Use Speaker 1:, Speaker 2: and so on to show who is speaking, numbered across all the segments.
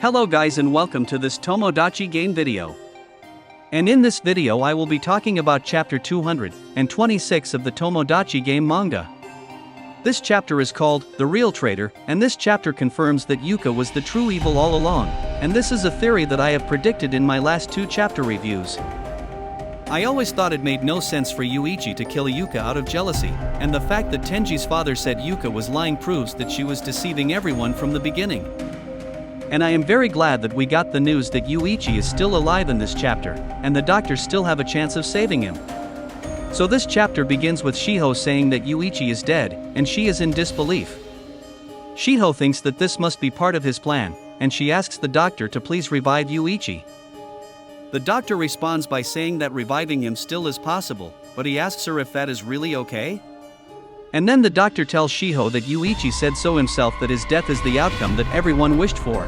Speaker 1: Hello guys and welcome to this Tomodachi Game video. And in this video I will be talking about chapter 226 of the Tomodachi Game manga. This chapter is called The Real Traitor, and this chapter confirms that Yuka was the true evil all along, and this is a theory that I have predicted in my last two chapter reviews. I always thought it made no sense for Yuuichi to kill Yuka out of jealousy, and the fact that Tenji's father said Yuka was lying proves that she was deceiving everyone from the beginning. And I am very glad that we got the news that Yuuichi is still alive in this chapter, and the doctors still have a chance of saving him. So this chapter begins with Shiho saying that Yuuichi is dead, and she is in disbelief. Shiho thinks that this must be part of his plan, and she asks the doctor to please revive Yuuichi. The doctor responds by saying that reviving him still is possible, but he asks her if that is really okay. And then the doctor tells Shiho that Yuuichi said so himself, that his death is the outcome that everyone wished for.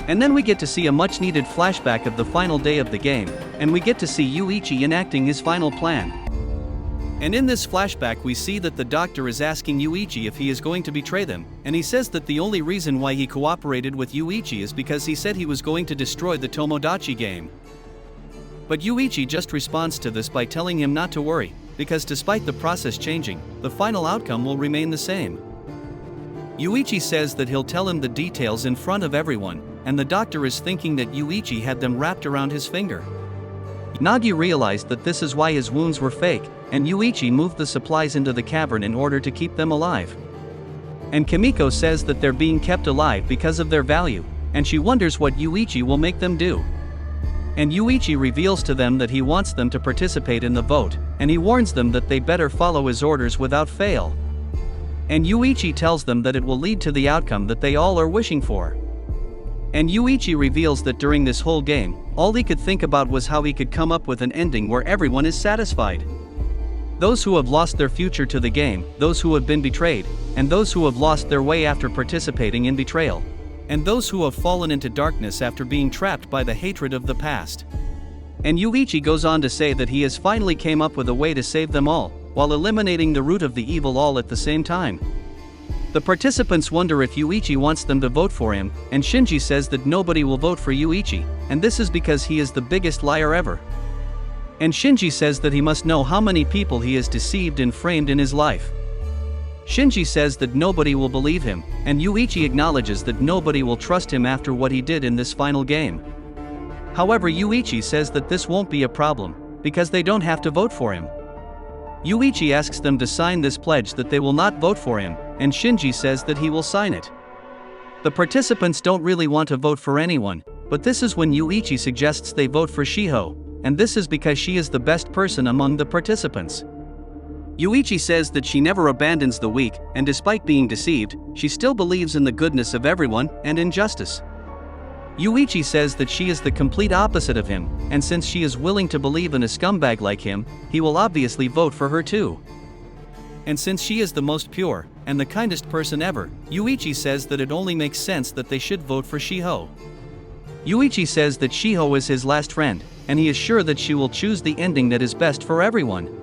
Speaker 1: And then we get to see a much needed flashback of the final day of the game, and we get to see Yuuichi enacting his final plan. And in this flashback we see that the doctor is asking Yuuichi if he is going to betray them, and he says that the only reason why he cooperated with Yuuichi is because he said he was going to destroy the Tomodachi Game. But Yuuichi just responds to this by telling him not to worry, because despite the process changing, the final outcome will remain the same. Yuuichi says that he'll tell him the details in front of everyone, and the doctor is thinking that Yuuichi had them wrapped around his finger. Nagi realized that this is why his wounds were fake, and Yuuichi moved the supplies into the cavern in order to keep them alive. And Kimiko says that they're being kept alive because of their value, and she wonders what Yuuichi will make them do. And Yuuichi reveals to them that he wants them to participate in the vote, and he warns them that they better follow his orders without fail. And Yuuichi tells them that it will lead to the outcome that they all are wishing for. And Yuuichi reveals that during this whole game, all he could think about was how he could come up with an ending where everyone is satisfied. Those who have lost their future to the game, those who have been betrayed, and those who have lost their way after participating in betrayal. And those who have fallen into darkness after being trapped by the hatred of the past. And Yuuichi goes on to say that he has finally came up with a way to save them all, while eliminating the root of the evil all at the same time. The participants wonder if Yuuichi wants them to vote for him, and Shinji says that nobody will vote for Yuuichi, and this is because he is the biggest liar ever. And Shinji says that he must know how many people he has deceived and framed in his life. Shinji says that nobody will believe him, and Yuuichi acknowledges that nobody will trust him after what he did in this final game. However, Yuuichi says that this won't be a problem, because they don't have to vote for him. Yuuichi asks them to sign this pledge that they will not vote for him, and Shinji says that he will sign it. The participants don't really want to vote for anyone, but this is when Yuuichi suggests they vote for Shiho, and this is because she is the best person among the participants. Yuuichi says that she never abandons the weak, and despite being deceived, she still believes in the goodness of everyone and in justice. Yuuichi says that she is the complete opposite of him, and since she is willing to believe in a scumbag like him, he will obviously vote for her too. And since she is the most pure and the kindest person ever, Yuuichi says that it only makes sense that they should vote for Shiho. Yuuichi says that Shiho is his last friend, and he is sure that she will choose the ending that is best for everyone.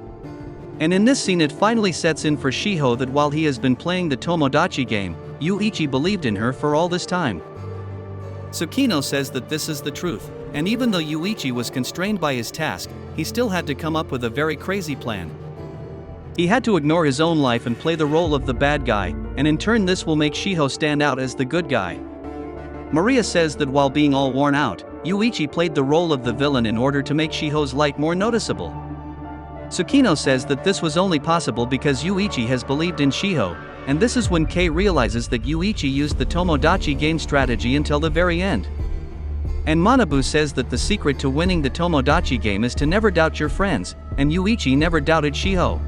Speaker 1: And in this scene it finally sets in for Shiho that while he has been playing the Tomodachi Game, Yuuichi believed in her for all this time. Tsukino says that this is the truth, and even though Yuuichi was constrained by his task, he still had to come up with a very crazy plan. He had to ignore his own life and play the role of the bad guy, and in turn this will make Shiho stand out as the good guy. Maria says that while being all worn out, Yuuichi played the role of the villain in order to make Shiho's light more noticeable. Tsukino says that this was only possible because Yuuichi has believed in Shiho, and this is when Kei realizes that Yuuichi used the Tomodachi Game strategy until the very end. And Manabu says that the secret to winning the Tomodachi Game is to never doubt your friends, and Yuuichi never doubted Shiho.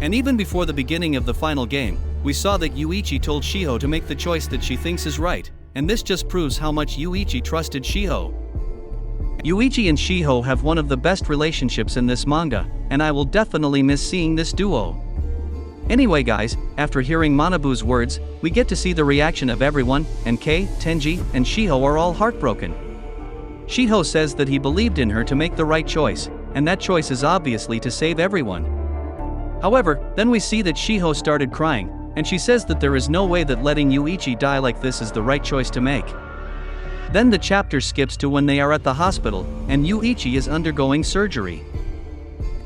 Speaker 1: And even before the beginning of the final game, we saw that Yuuichi told Shiho to make the choice that she thinks is right, and this just proves how much Yuuichi trusted Shiho. Yuuichi and Shiho have one of the best relationships in this manga, and I will definitely miss seeing this duo. Anyway guys, after hearing Manabu's words, we get to see the reaction of everyone, and Kei, Tenji, and Shiho are all heartbroken. Shiho says that he believed in her to make the right choice, and that choice is obviously to save everyone. However, then we see that Shiho started crying, and she says that there is no way that letting Yuuichi die like this is the right choice to make. Then the chapter skips to when they are at the hospital, and Yuichi is undergoing surgery.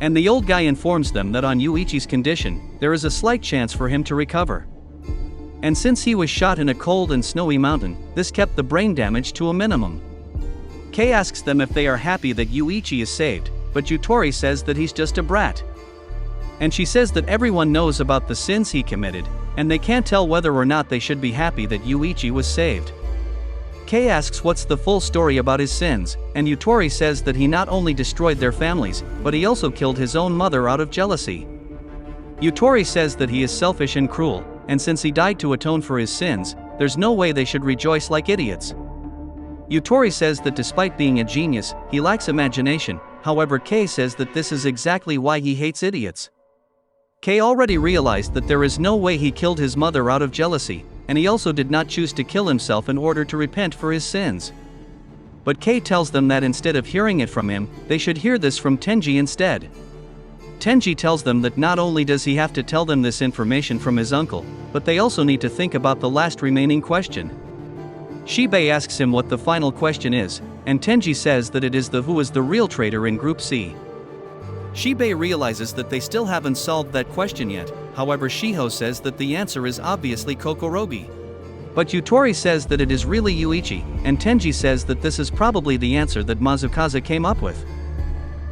Speaker 1: And the old guy informs them that on Yuichi's condition, there is a slight chance for him to recover. And since he was shot in a cold and snowy mountain, this kept the brain damage to a minimum. Kei asks them if they are happy that Yuichi is saved, but Yutori says that he's just a brat. And she says that everyone knows about the sins he committed, and they can't tell whether or not they should be happy that Yuichi was saved. Kei asks what's the full story about his sins, and Yutori says that he not only destroyed their families, but he also killed his own mother out of jealousy. Yutori says that he is selfish and cruel, and since he died to atone for his sins, there's no way they should rejoice like idiots. Yutori says that despite being a genius, he lacks imagination. However, Kei says that this is exactly why he hates idiots. Kei already realized that there is no way he killed his mother out of jealousy, and he also did not choose to kill himself in order to repent for his sins. But Kei tells them that instead of hearing it from him, they should hear this from Tenji instead. Tenji tells them that not only does he have to tell them this information from his uncle, but they also need to think about the last remaining question. Shibei asks him what the final question is, and Tenji says that it is the who is the real traitor in Group C. Shibei realizes that they still haven't solved that question yet. However, Shiho says that the answer is obviously Kokorogi. But Yutori says that it is really Yuichi, and Tenji says that this is probably the answer that Mazukaza came up with.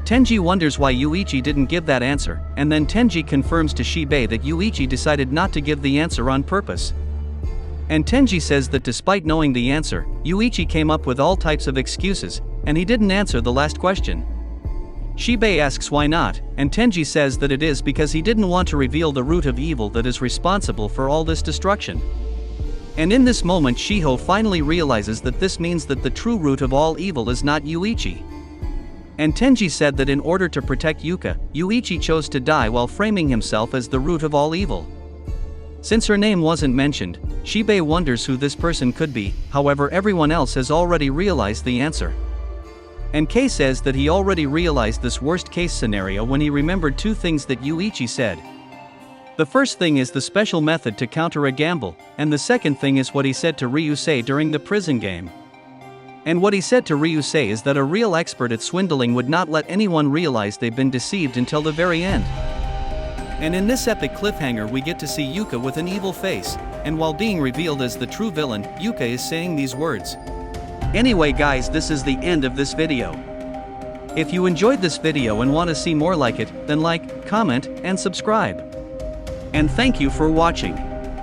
Speaker 1: Tenji wonders why Yuichi didn't give that answer, and then Tenji confirms to Shibei that Yuichi decided not to give the answer on purpose. And Tenji says that despite knowing the answer, Yuichi came up with all types of excuses, and he didn't answer the last question. Shibei asks why not, and Tenji says that it is because he didn't want to reveal the root of evil that is responsible for all this destruction. And in this moment Shiho finally realizes that this means that the true root of all evil is not Yuichi. And Tenji said that in order to protect Yuka, Yuichi chose to die while framing himself as the root of all evil. Since her name wasn't mentioned, Shibei wonders who this person could be. However, everyone else has already realized the answer. And Kei says that he already realized this worst case scenario when he remembered two things that Yuichi said. The first thing is the special method to counter a gamble, and the second thing is what he said to Ryusei during the prison game. And what he said to Ryusei is that a real expert at swindling would not let anyone realize they've been deceived until the very end. And in this epic cliffhanger we get to see Yuka with an evil face, and while being revealed as the true villain, Yuka is saying these words. Anyway guys, this is the end of this video. If you enjoyed this video and want to see more like it, then like, comment, and subscribe. And thank you for watching.